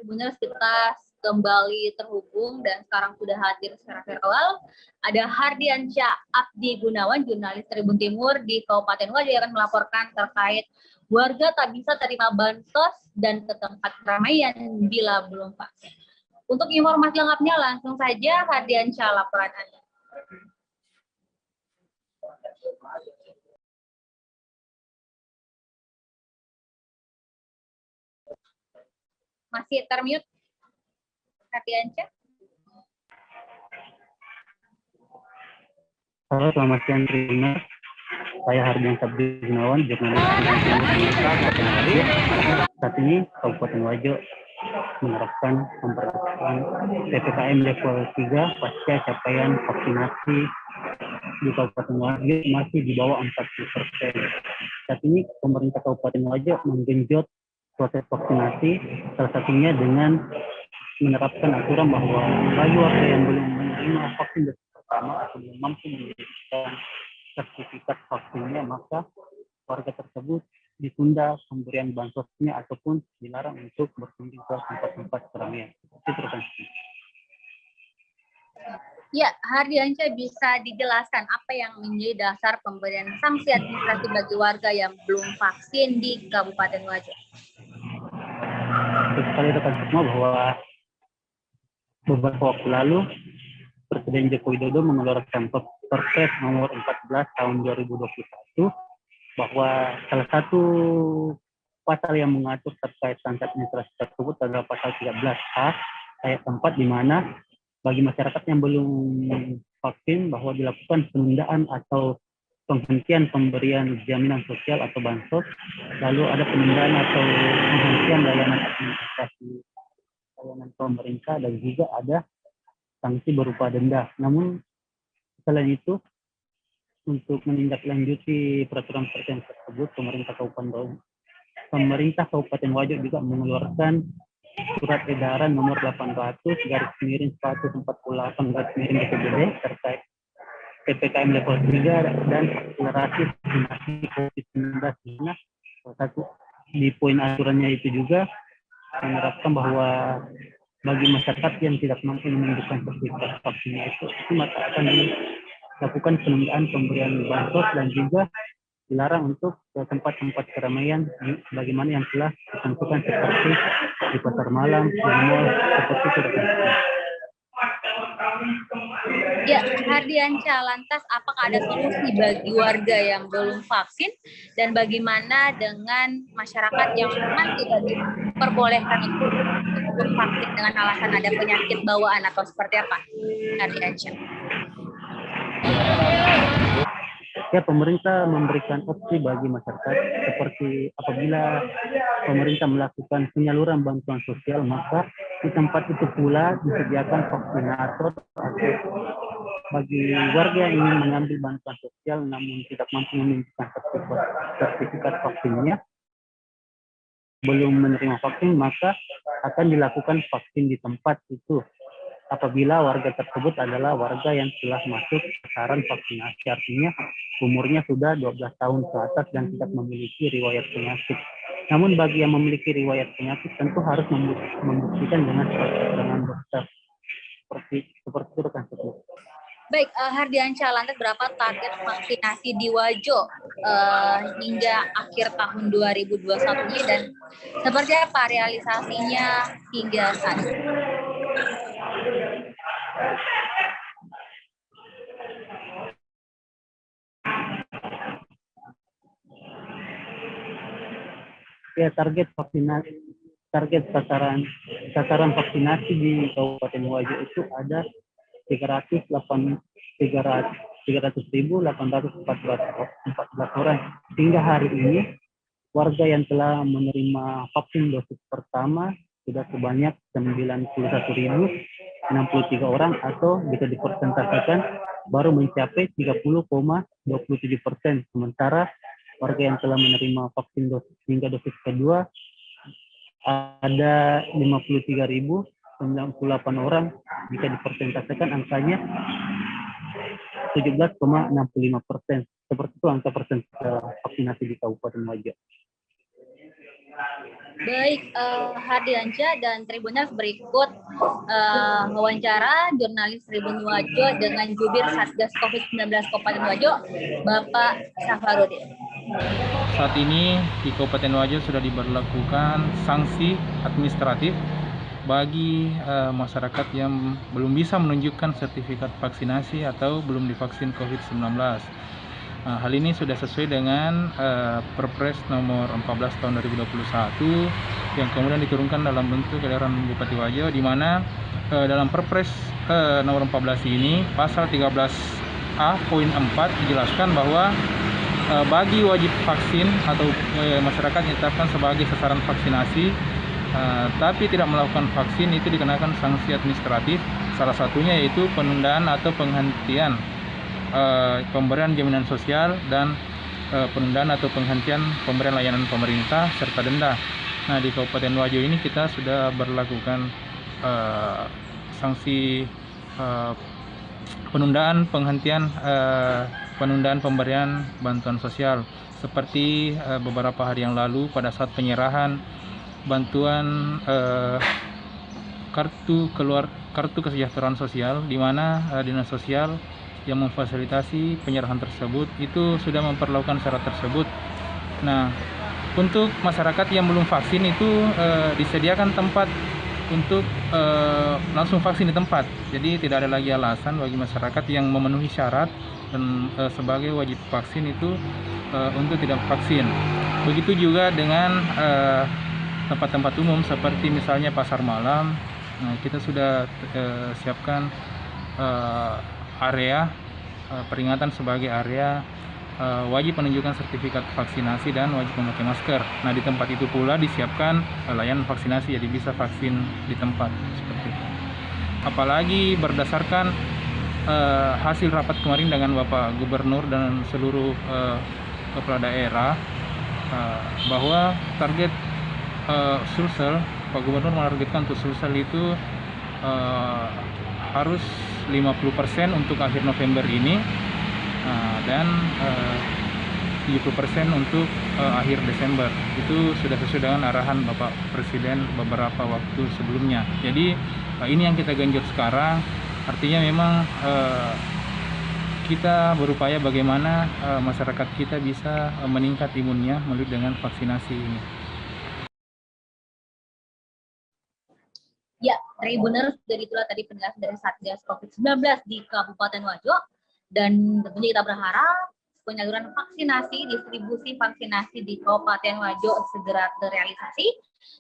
Bunda kita kembali terhubung dan sekarang sudah hadir secara virtual. Ada Hardiansyah Abdi Gunawan, jurnalis Tribun Timur di Kabupaten Wajo yang akan melaporkan terkait warga tak bisa terima bansos dan ke tempat keramaian bila belum vaksin. Untuk informasi lengkapnya langsung saja Hardiansyah, laporan Anda. Masih termute Hardiansyah. Halo, selamat siang Tribuners. Saya Hardiansyah Abdi Gunawan, jurnalis saat ini Kabupaten Wajo menerapkan pemberlakuan PPKM level 3 pasca capaian vaksinasi di Kabupaten Wajo masih di bawah 40%. Saat ini pemerintah Kabupaten Wajo menggenjot proses vaksinasi, salah satunya dengan menerapkan aturan bahwa bagi warga yang belum menerima vaksin dosis pertama atau belum mampu memberikan sertifikat vaksinnya, maka warga tersebut ditunda pemberian bansosnya ataupun dilarang untuk berkunjung ke tempat-tempat keramaian. Itu rekan. Ya, Hardiansyah, bisa dijelaskan apa yang menjadi dasar pemberian sanksi administrasi bagi warga yang belum vaksin di Kabupaten Wajo? Sekali rekan semua bahwa beberapa waktu lalu Presiden Joko Widodo mengeluarkan Perpres nomor 14 tahun 2021 bahwa salah satu pasal yang mengatur terkait sanksi administrasi tersebut adalah pasal 13A ayat 4, di mana bagi masyarakat yang belum vaksin bahwa dilakukan penundaan atau penghentian pemberian jaminan sosial atau bansos, lalu ada penundaan atau penghentian layanan administrasi layanan pemerintah, dan juga ada sanksi berupa denda. Namun selain itu, untuk menindaklanjuti peraturan presiden tersebut, pemerintah Kabupaten Wajo juga mengeluarkan surat edaran nomor 800/148/BPBD terkait PPKM level 3 dan akselerasi vaksinasi COVID-19. Salah satu di poin aturannya itu juga menerapkan bahwa bagi masyarakat yang tidak mampu menunjukkan sertifikat vaksinnya itu maka akan dilakukan penundaan pemberian bansos dan juga dilarang untuk ke tempat-tempat keramaian bagaimana yang telah ditentukan seperti di pasar malam, di mall, seperti itu. Ya, Hardiansyah, lantas apakah ada solusi bagi warga yang belum vaksin dan bagaimana dengan masyarakat yang memang tidak diperbolehkan untuk vaksin dengan alasan ada penyakit bawaan atau seperti apa, Hardiansyah? Ya, pemerintah memberikan opsi bagi masyarakat seperti apabila pemerintah melakukan penyaluran bantuan sosial, maka di tempat itu pula disediakan vaksinator atau bagi warga yang ingin mengambil bantuan sosial namun tidak mampu menunjukkan sertifikat vaksinnya, belum menerima vaksin, maka akan dilakukan vaksin di tempat itu apabila warga tersebut adalah warga yang telah masuk sasaran vaksinasi, artinya umurnya sudah 12 tahun ke atas dan tidak memiliki riwayat penyakit. Namun bagi yang memiliki riwayat penyakit tentu harus membuktikan dengan dokter. Seperti itu rekan tersebut. Baik, Hardiansyah, lantas berapa target vaksinasi di Wajo hingga akhir tahun 2021 ini dan seperti apa realisasinya hingga saat ini? Ya, target sasaran vaksinasi di Kabupaten Wajo itu ada 300.814 orang. Hingga hari ini, warga yang telah menerima vaksin dosis pertama sudah sebanyak 91.063 orang, atau bisa dipersentasekan baru mencapai 30,27%. Sementara warga yang telah menerima vaksin dosis hingga dosis kedua ada 53.098 orang, jika dipersentasekan angkanya 17,65%. Seperti itu angka persentase vaksinasi di Kabupaten Wajo. Baik, Hardiansyah dan Tribuners, berikut wawancara jurnalis Tribun Wajo dengan jubir Satgas COVID-19 Kabupaten Wajo, Bapak Safarudin. Saat ini di Kabupaten Wajo sudah diberlakukan sanksi administratif bagi masyarakat yang belum bisa menunjukkan sertifikat vaksinasi atau belum divaksin COVID-19. Hal ini sudah sesuai dengan Perpres nomor 14 tahun 2021 yang kemudian diturunkan dalam bentuk edaran Bupati Wajo, di mana dalam Perpres nomor 14 ini pasal 13A poin 4 dijelaskan bahwa bagi wajib vaksin atau masyarakat ditetapkan sebagai sasaran vaksinasi tapi tidak melakukan vaksin itu dikenakan sanksi administratif, salah satunya yaitu penundaan atau penghentian pemberian jaminan sosial dan penundaan atau penghentian pemberian layanan pemerintah serta denda. Nah, di Kabupaten Wajo ini kita sudah berlakukan sanksi penundaan penghentian penundaan pemberian bantuan sosial seperti beberapa hari yang lalu pada saat penyerahan bantuan kartu kesejahteraan sosial, di mana dinas sosial yang memfasilitasi penyerahan tersebut itu sudah memperlakukan syarat tersebut. Nah, untuk masyarakat yang belum vaksin itu disediakan tempat untuk langsung vaksin di tempat. Jadi tidak ada lagi alasan bagi masyarakat yang memenuhi syarat dan sebagai wajib vaksin itu untuk tidak vaksin. Begitu juga dengan tempat-tempat umum seperti misalnya pasar malam. Nah, kita sudah siapkan area peringatan sebagai area wajib menunjukkan sertifikat vaksinasi dan wajib memakai masker. Nah, di tempat itu pula disiapkan layanan vaksinasi, jadi bisa vaksin di tempat seperti itu. Apalagi berdasarkan hasil rapat kemarin dengan Bapak Gubernur dan seluruh kepala daerah bahwa target Sulsel, Pak Gubernur menargetkan untuk Sulsel itu harus 50% untuk akhir November ini dan 70% untuk akhir Desember. Itu sudah sesuai dengan arahan Bapak Presiden beberapa waktu sebelumnya. Jadi ini yang kita genjot sekarang, artinya memang kita berupaya bagaimana masyarakat kita bisa meningkat imunnya melalui dengan vaksinasi ini. Ya, Tribuners, dari itulah tadi penjelasan dari Satgas COVID-19 di Kabupaten Wajo, dan tentunya kita berharap penyaluran vaksinasi, distribusi vaksinasi di Kabupaten Wajo segera terrealisasi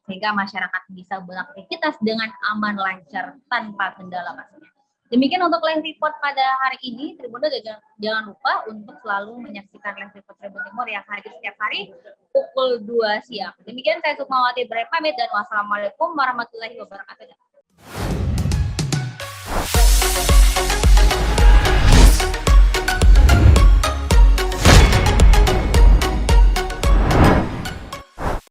sehingga masyarakat bisa beraktivitas dengan aman, lancar, tanpa kendala pastinya. Demikian untuk live report pada hari ini. Tribuners, jangan lupa untuk selalu menyaksikan live report Tribun Timur yang hadir setiap hari pukul 2 siang. Demikian saya Sukmawati pamit dan wassalamualaikum warahmatullahi wabarakatuh.